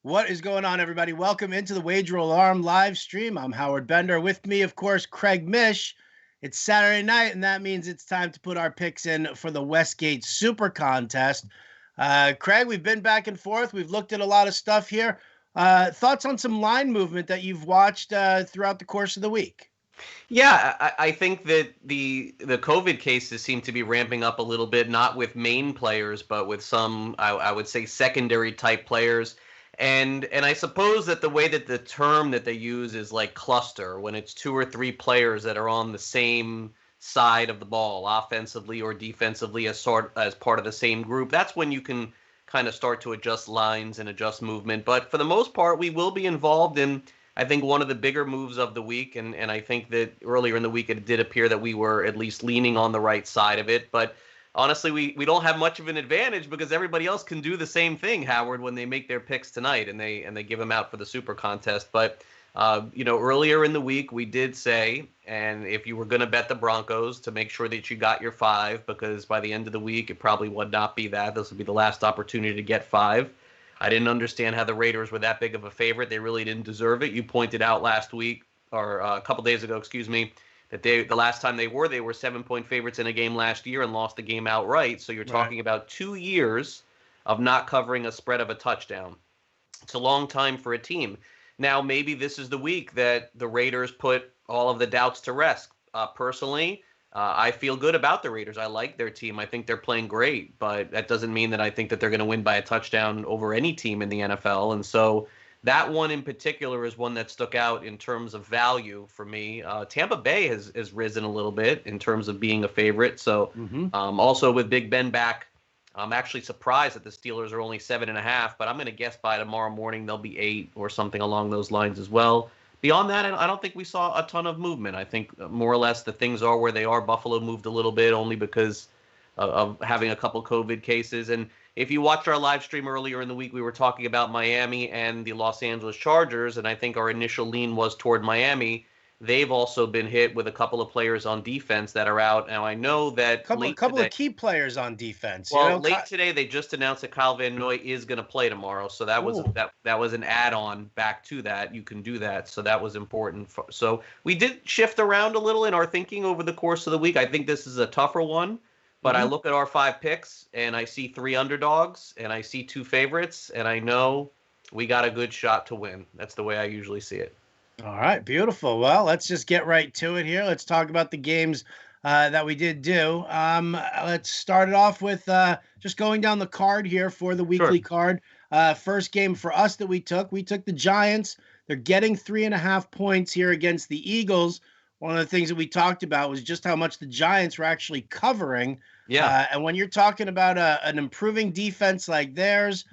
What is going on, everybody? Welcome into the Wager Alarm live stream. I'm Howard Bender. With me, of course, Craig Mish. It's Saturday night, and that means it's time to put our picks in for the Westgate SuperContest. Craig, we've been back and forth. We've looked at a lot of stuff here. Thoughts on some line movement that you've watched throughout the course of the week? Yeah, I think that the COVID cases seem to be ramping up a little bit, not with main players, but with some, I would say, secondary type players. And I suppose that the way that the term that they use is like cluster, when it's two or three players that are on the same side of the ball, offensively or defensively, as part of the same group. That's when you can kind of start to adjust lines and adjust movement. But for the most part, we will be involved in, I think, one of the bigger moves of the week. And I think that earlier in the week, it did appear that we were at least leaning on the right side of it. But honestly, we don't have much of an advantage because everybody else can do the same thing, Howard, when they make their picks tonight and they give them out for the Super Contest. But, earlier in the week, we did say, and if you were going to bet the Broncos, to make sure that you got your 5, because by the end of the week, it probably would not be that. This would be the last opportunity to get 5. I didn't understand how the Raiders were that big of a favorite. They really didn't deserve it. You pointed out last week, or a couple days ago, that the last time they were 7-point favorites in a game last year and lost the game outright. So you're talking about 2 years of not covering a spread of a touchdown. It's a long time for a team. Now, maybe this is the week that the Raiders put all of the doubts to rest. Personally, I feel good about the Raiders. I like their team. I think they're playing great, but that doesn't mean that I think that they're going to win by a touchdown over any team in the NFL. And so that one in particular is one that stuck out in terms of value for me. Tampa Bay has risen a little bit in terms of being a favorite. So also with Big Ben back, I'm actually surprised that the Steelers are only 7.5, but I'm going to guess by tomorrow morning they'll be 8 or something along those lines as well. Beyond that, I don't think we saw a ton of movement. I think more or less the things are where they are. Buffalo moved a little bit only because of having a couple COVID cases. And if you watched our live stream earlier in the week, we were talking about Miami and the Los Angeles Chargers, and I think our initial lean was toward Miami. They've also been hit with a couple of players on defense that are out. Now, I know that A couple of key players on defense. Well, late today, they just announced that Kyle Van Noy is going to play tomorrow. So that was an add-on back to that. You can do that. So that was important. So we did shift around a little in our thinking over the course of the week. I think this is a tougher one. But I look at our 5 picks, and I see 3 underdogs, and I see 2 favorites, and I know we got a good shot to win. That's the way I usually see it. All right, beautiful. Well, let's just get right to it here. Let's talk about the games that we did do. Let's start it off with just going down the card here for the weekly card. First game for us that we took the Giants. They're getting 3.5 points here against the Eagles. One of the things that we talked about was just how much the Giants were actually covering. Yeah. And when you're talking about an improving defense like theirs,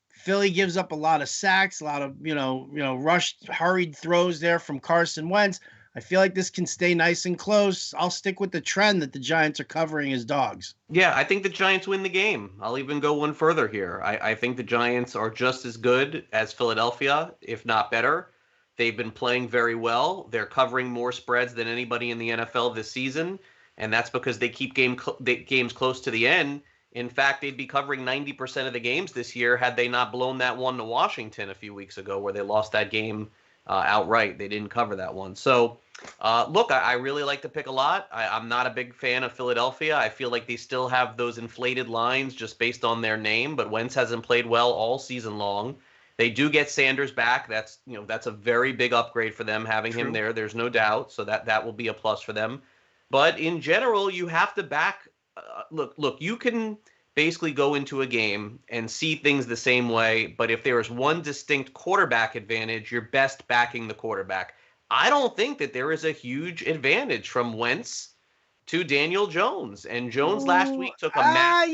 Philly gives up a lot of sacks, a lot of, rushed, hurried throws there from Carson Wentz. I feel like this can stay nice and close. I'll stick with the trend that the Giants are covering as dogs. Yeah, I think the Giants win the game. I'll even go one further here. I think the Giants are just as good as Philadelphia, if not better. They've been playing very well. They're covering more spreads than anybody in the NFL this season, and that's because they keep games close to the end. In fact, they'd be covering 90% of the games this year had they not blown that one to Washington a few weeks ago where they lost that game outright. They didn't cover that one. So, look, I really like to pick a lot. I'm not a big fan of Philadelphia. I feel like they still have those inflated lines just based on their name, but Wentz hasn't played well all season long. They do get Sanders back. That's a very big upgrade for them having him there. There's no doubt. So that will be a plus for them. But in general, you have to back. Look, you can basically go into a game and see things the same way, but if there is one distinct quarterback advantage, you're best backing the quarterback. I don't think that there is a huge advantage from Wentz to Daniel Jones. And Jones last week took a I'll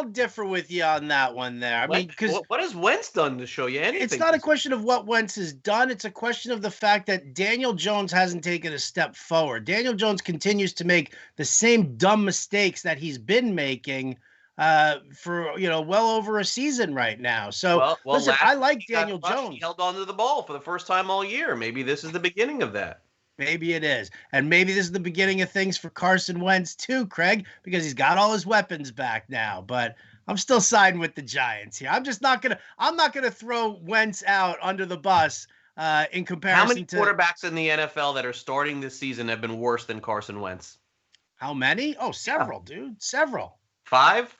differ with you on that one there. I mean, because what has Wentz done to show you anything? It's not a question of what Wentz has done. It's a question of the fact that Daniel Jones hasn't taken a step forward. Daniel Jones continues to make the same dumb mistakes that he's been making for well over a season right now. So listen, I like Daniel Jones. He held on to the ball for the first time all year. Maybe this is the beginning of that. Maybe it is. And maybe this is the beginning of things for Carson Wentz too, Craig, because he's got all his weapons back now. But I'm still siding with the Giants here. I'm not gonna throw Wentz out under the bus in comparison How many to quarterbacks in the NFL that are starting this season have been worse than Carson Wentz? how many? Oh, Yeah. several, dude. Several. 5?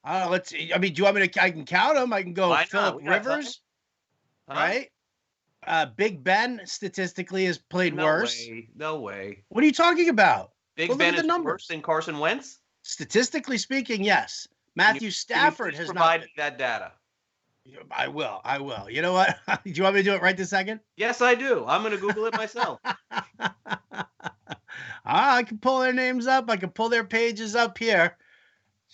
Let's see. I mean, do you want me to? I can count them. I can go Why Philip not? We got time. Rivers, Huh? right? Big Ben statistically has played No worse. way. No way. What are you talking about? Big Well, look Ben at the is numbers. worse than Carson Wentz? Statistically speaking, yes. Matthew Can Stafford you has provide not me that data? I will. I will. You know what? Do you want me to do it right this second? Yes, I do. I'm going to Google it myself. I can pull their names up. I can pull their pages up here.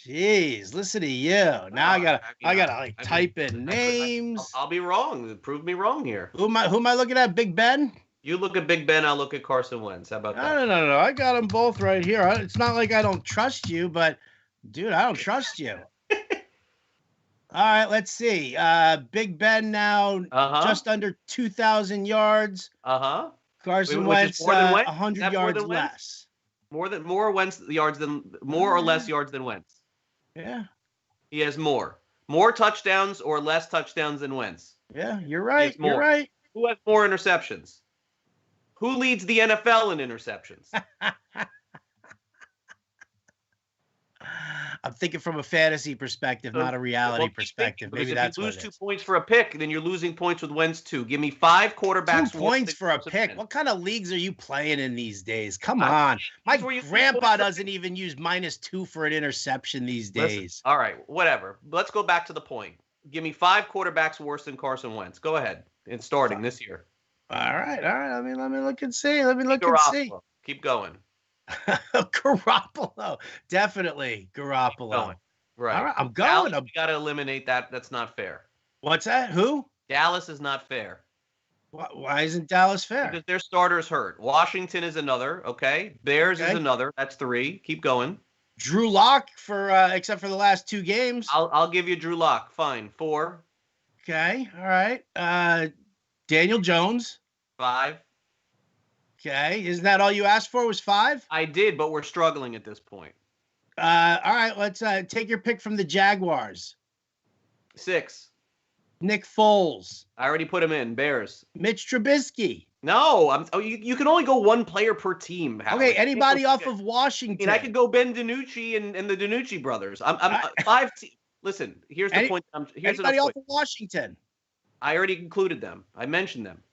Jeez, listen to you. Now I gotta like type in names. I'll be wrong. Prove me wrong here. Who am I looking at? Big Ben? You look at Big Ben, I'll look at Carson Wentz. How about that? No. I got them both right here. It's not like I don't trust you, but dude, I don't trust you. All right, let's see. Big Ben now just under 2,000 yards. Carson Wentz 100 yards less. More or less yards than Wentz. Yeah. He has more touchdowns or less touchdowns than Wentz. Yeah, you're right. You're right. Who has more interceptions? Who leads the NFL in interceptions? I'm thinking from a fantasy perspective, not a reality perspective. Maybe that's if you lose 2 points for a pick, then you're losing points with Wentz too. Give me 5 quarterbacks. 2 points for a pick. What kind of leagues are you playing in these days? Come on. My grandpa doesn't even use -2 for an interception these days. Listen, all right, whatever. Let's go back to the point. Give me 5 quarterbacks worse than Carson Wentz. Go ahead. It's starting this year. All right. Let me look and see. Keep going. Garoppolo, definitely Garoppolo. Right. All right, I'm going. You got to eliminate that. That's not fair. What's that? Who? Dallas is not fair. Why isn't Dallas fair? Because their starters hurt. Washington is another. Okay. Bears is another. That's 3. Keep going. Drew Lock except for the last 2 games. I'll give you Drew Lock. Fine. 4. Okay. All right. Daniel Jones. 5. Okay, isn't that all you asked for was 5? I did, but we're struggling at this point. All right, let's take your pick from the Jaguars. 6. Nick Foles. I already put him in. Bears. Mitch Trubisky. No, you can only go 1 player per team. Howard. Okay, anybody off of Washington. I could go Ben DiNucci and the DiNucci brothers. I'm 5. Listen, here's the point. Anybody off of Washington. I already included them. I mentioned them.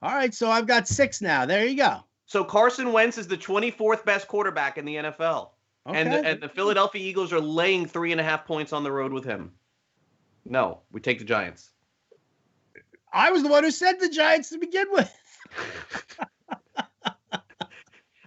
All right, so I've got 6 now. There you go. So Carson Wentz is the 24th best quarterback in the NFL. Okay. And the Philadelphia Eagles are laying 3.5 points on the road with him. No, we take the Giants. I was the one who said the Giants to begin with.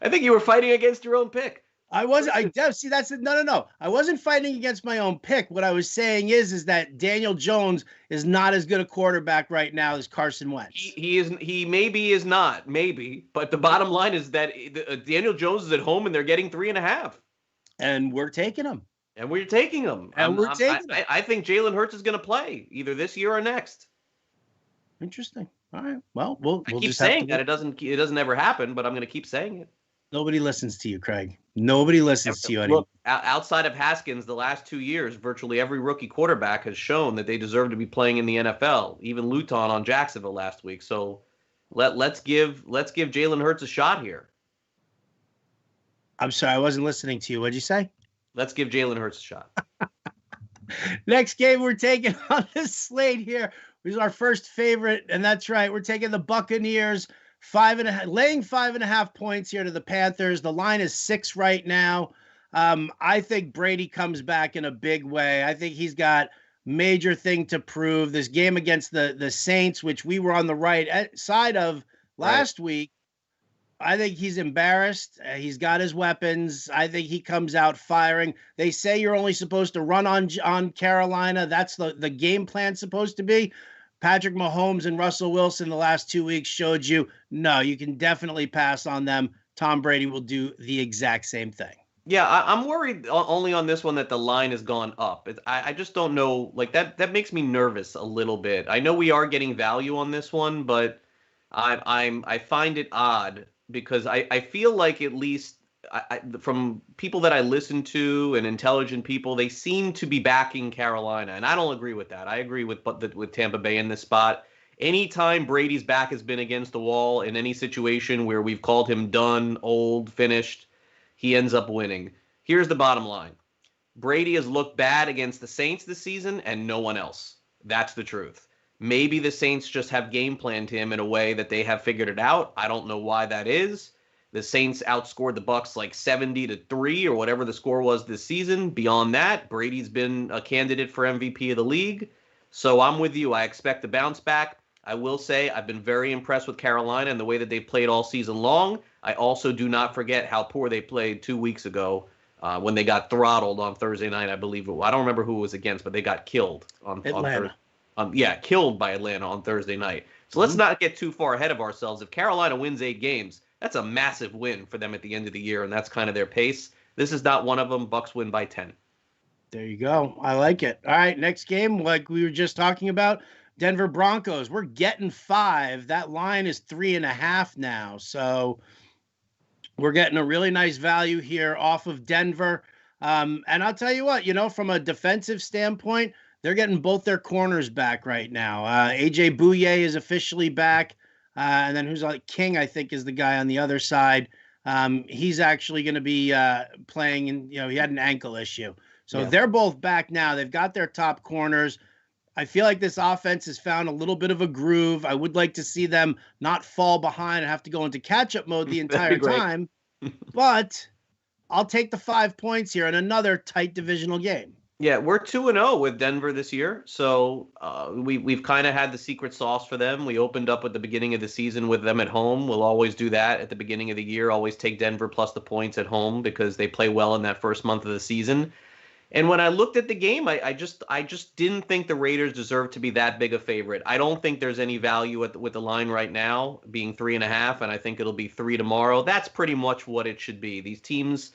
I think you were fighting against your own pick. I wasn't. See, that's it. No. I wasn't fighting against my own pick. What I was saying is that Daniel Jones is not as good a quarterback right now as Carson Wentz. He maybe is not, but the bottom line is that Daniel Jones is at home and they're getting 3.5. And we're taking him. And we're taking him. I think Jalen Hurts is going to play either this year or next. Interesting. All right. Well, we'll keep just saying that it doesn't ever happen, but I'm going to keep saying it. Nobody listens to you, Craig. Nobody listens to you anymore. Look, outside of Haskins, the last 2 years, virtually every rookie quarterback has shown that they deserve to be playing in the NFL. Even Luton on Jacksonville last week. So let's give Jalen Hurts a shot here. I'm sorry, I wasn't listening to you. What'd you say? Let's give Jalen Hurts a shot. Next game we're taking on this slate here is our first favorite, and that's right. We're taking the Buccaneers. 5.5, laying 5.5 points here to the Panthers. The line is 6 right now. I think Brady comes back in a big way. I think he's got major thing to prove. This game against the Saints, which we were on the right side of last week, I think he's embarrassed. He's got his weapons. I think he comes out firing. They say you're only supposed to run on Carolina. That's the game plan supposed to be. Patrick Mahomes and Russell Wilson the last 2 weeks showed you, no, you can definitely pass on them. Tom Brady will do the exact same thing. Yeah, I'm worried only on this one that the line has gone up. I just don't know. Like that makes me nervous a little bit. I know we are getting value on this one, but I find it odd because I feel like at least from people that I listen to and intelligent people, they seem to be backing Carolina, and I don't agree with that. I agree with Tampa Bay in this spot. Anytime Brady's back has been against the wall in any situation where we've called him done, old, finished, he ends up winning. Here's the bottom line. Brady has looked bad against the Saints this season and no one else. That's the truth. Maybe the Saints just have game planned him in a way that they have figured it out. I don't know why that is. The Saints outscored the Bucs like 70-3 or whatever the score was this season. Beyond that, Brady's been a candidate for MVP of the league. So I'm with you. I expect a bounce back. I will say I've been very impressed with Carolina and the way that they played all season long. I also do not forget how poor they played 2 weeks ago when they got throttled on Thursday night, I believe. I don't remember who it was against, but they got killed on Thursday. Killed by Atlanta on Thursday night. So let's not get too far ahead of ourselves. If Carolina wins 8 games, that's a massive win for them at the end of the year, and that's kind of their pace. This is not one of them. Bucs win by 10. There you go. I like it. All right, next game, like we were just talking about, Denver Broncos. We're getting 5. That line is 3.5 now. So we're getting a really nice value here off of Denver. And I'll tell you what, from a defensive standpoint, they're getting both their corners back right now. AJ Bouye is officially back. And then who's like King, I think, is the guy on the other side. He's actually going to be playing, and he had an ankle issue. So they're both back now. They've got their top corners. I feel like this offense has found a little bit of a groove. I would like to see them not fall behind and have to go into catch-up mode the entire time. But I'll take the 5 points here in another tight divisional game. Yeah, we're 2-0 with Denver this year, so we've kind of had the secret sauce for them. We opened up at the beginning of the season with them at home. We'll always do that at the beginning of the year, always take Denver plus the points at home because they play well in that first month of the season. And when I looked at the game, I just didn't think the Raiders deserved to be that big a favorite. I don't think there's any value with the line right now being 3.5, and I think it'll be 3 tomorrow. That's pretty much what it should be. These teams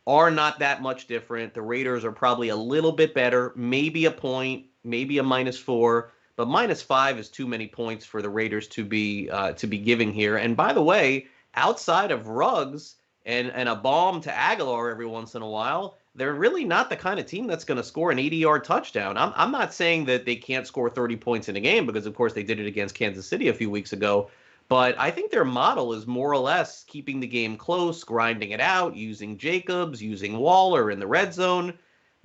are not that much different. The Raiders are probably a little bit better, maybe a point, maybe a -4, but -5 is too many points for the Raiders to be giving here. And by the way, outside of Ruggs and a bomb to Aguilar every once in a while, they're really not the kind of team that's going to score an 80-yard touchdown. I'm not saying that they can't score 30 points in a game because, of course, they did it against Kansas City a few weeks ago. But I think their model is more or less keeping the game close, grinding it out, using Jacobs, using Waller in the red zone.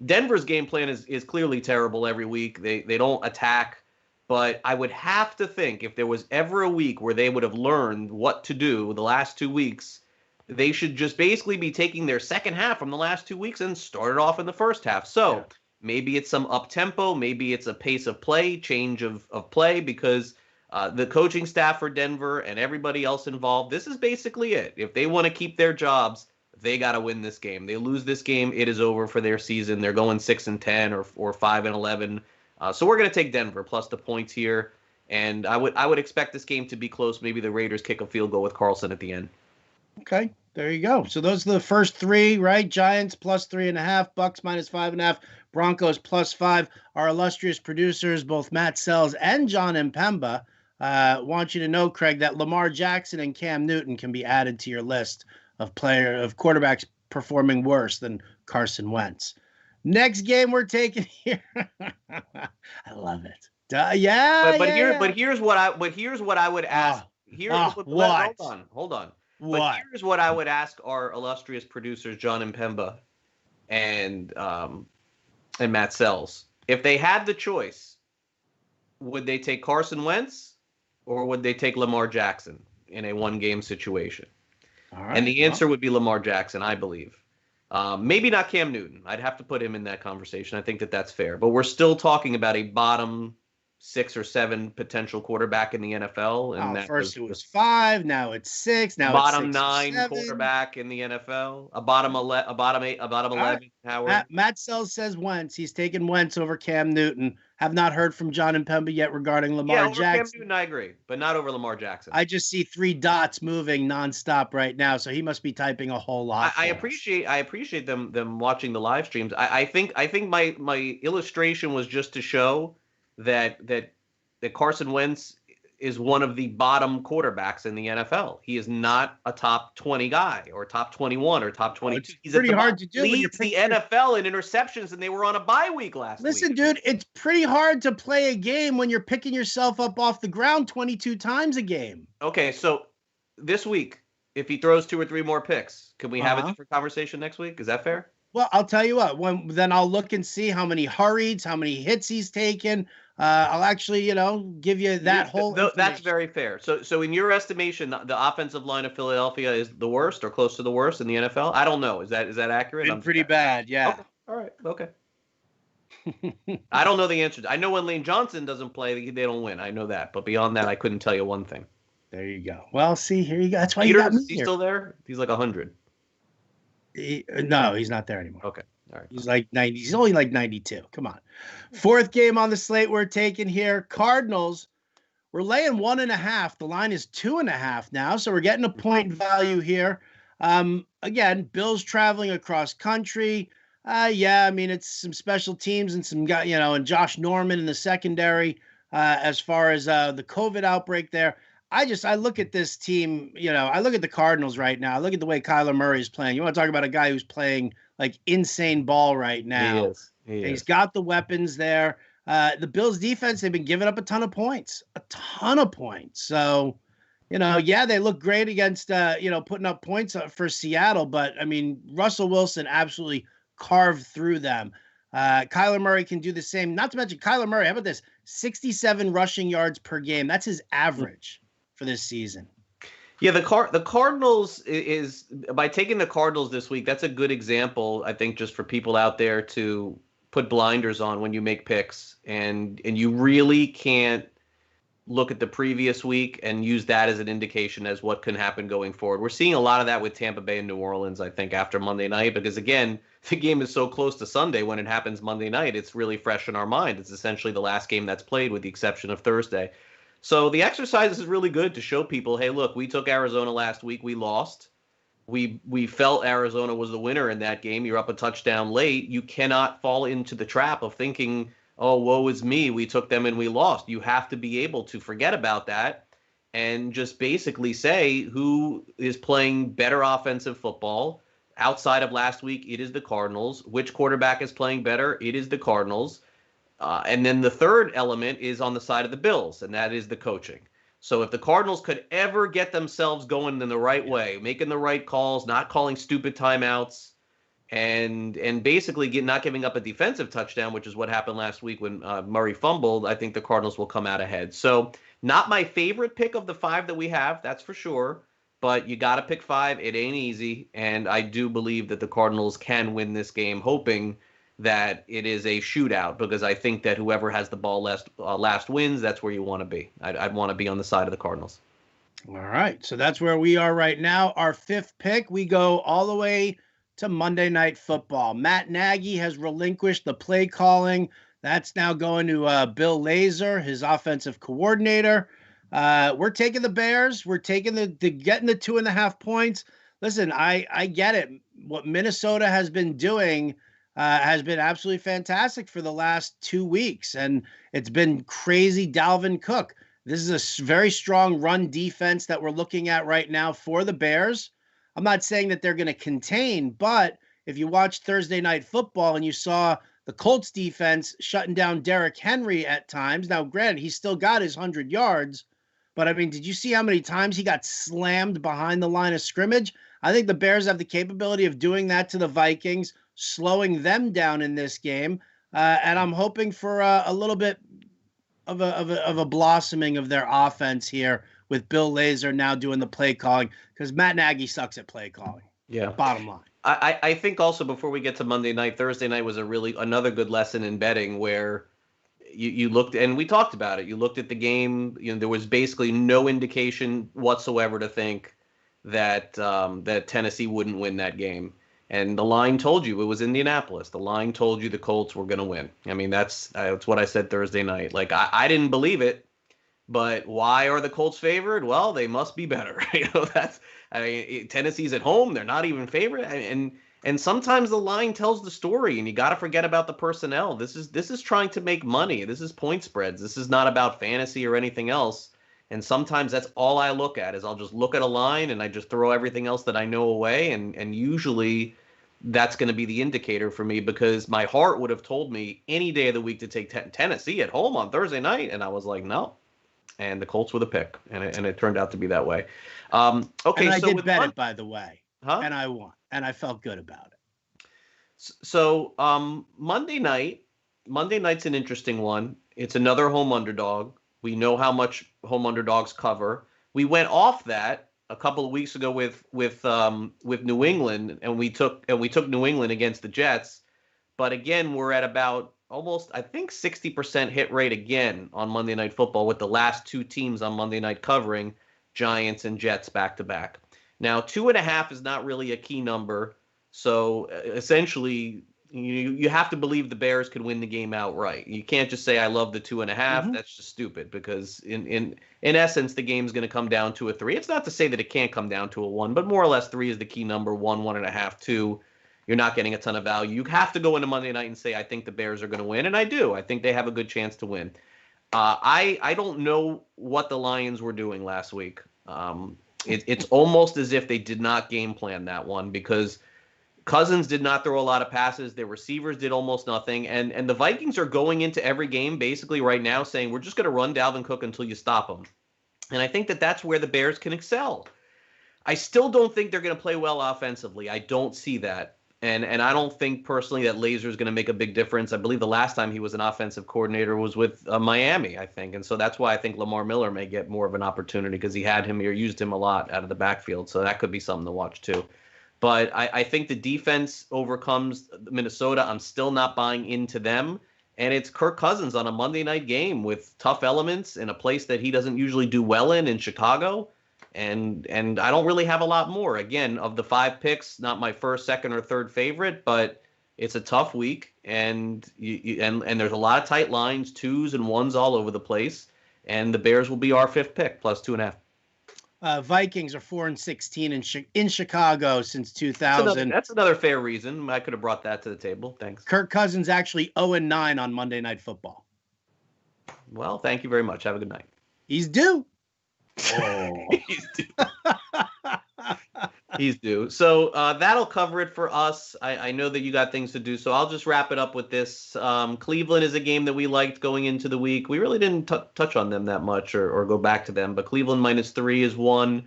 Denver's game plan is clearly terrible every week. They don't attack. But I would have to think if there was ever a week where they would have learned what to do the last 2 weeks, they should just basically be taking their second half from the last 2 weeks and start it off in the first half. So maybe it's some up-tempo, maybe it's a pace of play, change of play, because the coaching staff for Denver and everybody else involved, this is basically it. If they want to keep their jobs, they got to win this game. They lose this game, it is over for their season. They're going 6-10 or 5-11. So we're going to take Denver plus the points here. And I would expect this game to be close. Maybe the Raiders kick a field goal with Carlson at the end. Okay, there you go. So those are the first 3, right? Giants plus 3.5, Bucks -5.5, Broncos +5. Our illustrious producers, both Matt Sells and John Mpemba, want you to know, Craig, that Lamar Jackson and Cam Newton can be added to your list of quarterbacks performing worse than Carson Wentz. Next game we're taking here. I love it. Here's what I would ask. What? Hold on. What? But here's what I would ask our illustrious producers, John Mpemba and Matt Sells. If they had the choice, would they take Carson Wentz or would they take Lamar Jackson in a one-game situation? All right, and the answer would be Lamar Jackson, I believe. Maybe not Cam Newton. I'd have to put him in that conversation. I think that's fair. But we're still talking about a bottom 6 or 7 potential quarterback in the NFL. And first it was 5, now it's 6, now bottom it's 9 quarterback in the NFL. A bottom 8, a bottom 11. Right. Howard. Matt Sells says Wentz. He's taken Wentz over Cam Newton. Have not heard from John Mpemba yet regarding Lamar over Jackson. Cam Newton, I agree, but not over Lamar Jackson. I just see 3 dots moving nonstop right now, so he must be typing a whole lot. I appreciate them watching the live streams. I think my illustration was just to show that Carson Wentz is one of the bottom quarterbacks in the NFL. He is not a top 20 guy or top 21 or top 22. He's pretty hard to do. Leads the NFL in interceptions, and they were on a bye week last week. Listen, dude, it's pretty hard to play a game when you're picking yourself up off the ground 22 times a game. Okay, so this week, if he throws 2 or 3 more picks, can we have a different conversation next week? Is that fair? Well, I'll tell you what. Then I'll look and see how many hurries, how many hits he's taken. I'll actually, give you that whole. That's very fair. So in your estimation, the offensive line of Philadelphia is the worst or close to the worst in the NFL? I don't know. Is that accurate? Been pretty bad, yeah. Okay. All right. Okay. I don't know the answer. I know when Lane Johnson doesn't play, they don't win. I know that. But beyond that, I couldn't tell you one thing. There you go. Well, see, here you go. That's why Peters, you got me is he here. Still there? He's like 100. No, he's not there anymore. Okay. All right. He's like 90. He's only like 92. Come on. Fourth game on the slate we're taking here. Cardinals. We're laying 1.5. The line is 2.5 now. So we're getting a point value here. Again, Bills traveling across country. Yeah, I mean, it's some special teams and some guy, and Josh Norman in the secondary as far as the COVID outbreak there. I look at this team, I look at the Cardinals right now. I look at the way Kyler Murray is playing. You want to talk about a guy who's playing like insane ball right now. He is. He's got the weapons there. The Bills defense, they've been giving up a ton of points. So, yeah, they look great against, putting up points for Seattle. But, I mean, Russell Wilson absolutely carved through them. Kyler Murray can do the same. Not to mention Kyler Murray, how about this? 67 rushing yards per game. That's his average for this season. Yeah, the Cardinals is by taking the Cardinals this week, that's a good example, I think, just for people out there to put blinders on when you make picks. And you really can't look at the previous week and use that as an indication as what can happen going forward. We're seeing a lot of that with Tampa Bay and New Orleans, I think, after Monday night, because, again, the game is so close to Sunday. When it happens Monday night, it's really fresh in our mind. It's essentially the last game that's played with the exception of Thursday. So the exercise is really good to show people, hey, look, we took Arizona last week. We lost. We felt Arizona was the winner in that game. You're up a touchdown late. You cannot fall into the trap of thinking, oh, woe is me. We took them and we lost. You have to be able to forget about that and just basically say who is playing better offensive football. Outside of last week, it is the Cardinals. Which quarterback is playing better? It is the Cardinals. And then the third element is on the side of the Bills, and that is the coaching. So if the Cardinals could ever get themselves going in the right way, making the right calls, not calling stupid timeouts, and basically not giving up a defensive touchdown, which is what happened last week when Murray fumbled, I think the Cardinals will come out ahead. So not my favorite pick of the 5 that we have, that's for sure. But you got to pick 5. It ain't easy. And I do believe that the Cardinals can win this game, hoping that it is a shootout, because I think that whoever has the ball last wins. That's where you want to be. I'd want to be on the side of the Cardinals. All right. So that's where we are right now. Our 5th pick, we go all the way to Monday Night Football. Matt Nagy has relinquished the play calling. That's now going to Bill Lazor, his offensive coordinator. We're taking the Bears. We're taking getting the 2.5 points. Listen, I get it. What Minnesota has been doing has been absolutely fantastic for the last 2 weeks, and it's been crazy. Dalvin Cook. This is a very strong run defense that we're looking at right now for the Bears. I'm not saying that they're going to contain, but if you watched Thursday Night Football and you saw the Colts defense shutting down Derrick Henry at times, now granted, he's still got his 100 yards, but I mean, did you see how many times he got slammed behind the line of scrimmage? I think the Bears have the capability of doing that to the Vikings, slowing them down in this game. And I'm hoping for a little bit of a blossoming of their offense here with Bill Lazor now doing the play calling, because Matt Nagy sucks at play calling. Yeah. Bottom line. I think also before we get to Monday night, Thursday night was another good lesson in betting where you looked, and we talked about it. You looked at the game. There was basically no indication whatsoever to think that that Tennessee wouldn't win that game. And the line told you it was Indianapolis. The line told you the Colts were going to win. I mean, that's what I said Thursday night. Like, I didn't believe it, but why are the Colts favored? Well, they must be better. Tennessee's at home. They're not even favored. And sometimes the line tells the story, and you got to forget about the personnel. This is trying to make money. This is point spreads. This is not about fantasy or anything else. And sometimes that's all I look at is I'll just look at a line and I just throw everything else that I know away. And usually that's going to be the indicator for me, because my heart would have told me any day of the week to take Tennessee at home on Thursday night. And I was like, no. And the Colts were the pick. And it turned out to be that way. Okay. And I so did bet it, by the way. Huh? And I won. And I felt good about it. So Monday night's an interesting one. It's another home underdog. We know how much home underdogs cover. We went off that a couple of weeks ago with New England, and we took New England against the Jets. But again, we're at about almost, I think, 60% hit rate again on Monday Night Football, with the last two teams on Monday night covering, Giants and Jets back to back. Now, 2.5 is not really a key number. So essentially, you have to believe the Bears could win the game outright. You can't just say I love the 2.5. Mm-hmm. That's just stupid, because in essence the game's going to come down to a 3. It's not to say that it can't come down to a 1, but more or less 3 is the key number. 1, 1.5, 2. You're not getting a ton of value. You have to go into Monday night and say I think the Bears are going to win, and I do. I think they have a good chance to win. I don't know what the Lions were doing last week. It's almost as if they did not game plan that one, because Cousins did not throw a lot of passes. Their receivers did almost nothing. And the Vikings are going into every game basically right now saying, we're just going to run Dalvin Cook until you stop him. And I think that that's where the Bears can excel. I still don't think they're going to play well offensively. I don't see that. And I don't think personally that Laser is going to make a big difference. I believe the last time he was an offensive coordinator was with Miami, I think. And so that's why I think Lamar Miller may get more of an opportunity, because he had him or used him a lot out of the backfield. So that could be something to watch too. But I think the defense overcomes Minnesota. I'm still not buying into them. And it's Kirk Cousins on a Monday night game with tough elements in a place that he doesn't usually do well in Chicago. And I don't really have a lot more. Again, of the 5 picks, not my first, second, or third favorite, but it's a tough week. And there's a lot of tight lines, 2s and 1s all over the place. And the Bears will be our 5th pick, plus 2.5. Vikings are 4-16 in Chicago since 2000. That's another fair reason. I could have brought that to the table. Thanks. Kirk Cousins actually 0-9 on Monday Night Football. Well, thank you very much. Have a good night. He's due. Oh. He's due. He's due. So that'll cover it for us. I know that you got things to do, so I'll just wrap it up with this. Cleveland is a game that we liked going into the week. We really didn't touch on them that much or go back to them, but Cleveland -3 is 1.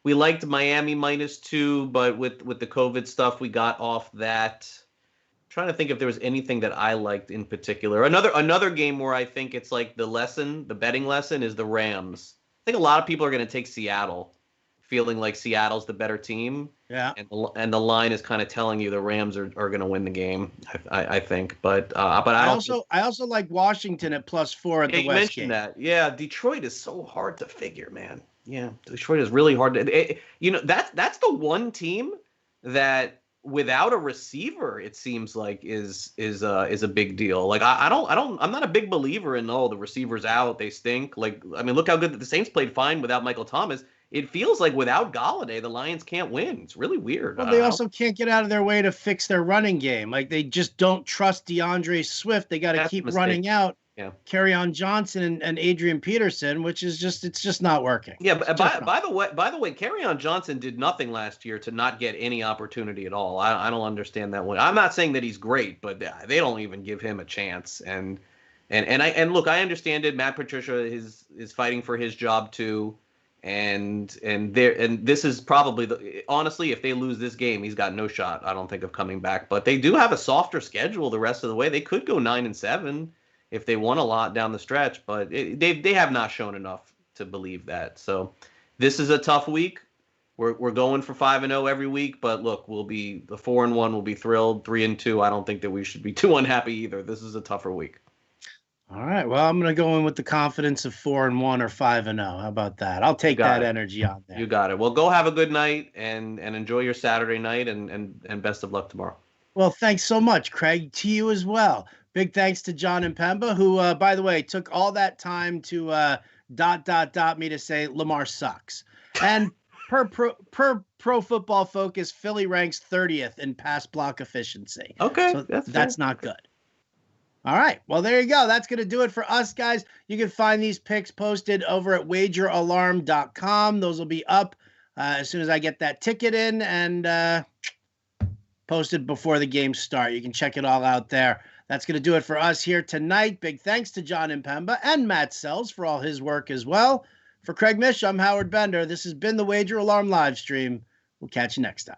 We liked Miami -2, but with the COVID stuff, we got off that. I'm trying to think if there was anything that I liked in particular. Another game where I think it's like the betting lesson is the Rams. I think a lot of people are going to take Seattle, feeling like Seattle's the better team. Yeah. And the line is kind of telling you the Rams are going to win the game, I think. But I also like Washington at +4 at the Westgate. You mentioned that. Yeah, Detroit is so hard to figure, man. Yeah, Detroit is really hard to. That's the one team that without a receiver, it seems like is a big deal. Like I'm not a big believer in the receivers out, they stink. Like, I mean, look how good the Saints played fine without Michael Thomas. It feels like without Golladay, the Lions can't win. It's really weird. Well, they also can't get out of their way to fix their running game. Like, they just don't trust DeAndre Swift. They got to keep running out. Yeah. Kerryon Johnson and Adrian Peterson, which is just not working. Yeah, but by the way, Kerryon Johnson did nothing last year to not get any opportunity at all. I don't understand that one. I'm not saying that he's great, but they don't even give him a chance. And look, I understand it. Matt Patricia is fighting for his job too. And this is probably honestly, if they lose this game, he's got no shot, I don't think, of coming back. But they do have a softer schedule the rest of the way. They could go 9-7 if they won a lot down the stretch, but they have not shown enough to believe that. So this is a tough week. We're going for 5-0 every week, but look, we'll be the 4-1. We'll be thrilled. 3-2. I don't think that we should be too unhappy either. This is a tougher week. All right. Well, I'm going to go in with the confidence of 4-1 or 5-0. How about that? I'll take that energy on there. You got it. Well, go have a good night and enjoy your Saturday night and best of luck tomorrow. Well, thanks so much, Craig. To you as well. Big thanks to John and Pemba, who, by the way, took all that time to me to say Lamar sucks. And per Pro Football Focus, Philly ranks 30th in pass block efficiency. Okay, so that's not good. All right. Well, there you go. That's going to do it for us, guys. You can find these picks posted over at wageralarm.com. Those will be up as soon as I get that ticket in and posted before the games start. You can check it all out there. That's going to do it for us here tonight. Big thanks to John Impemba and Matt Sells for all his work as well. For Craig Mish, I'm Howard Bender. This has been the Wager Alarm live stream. We'll catch you next time.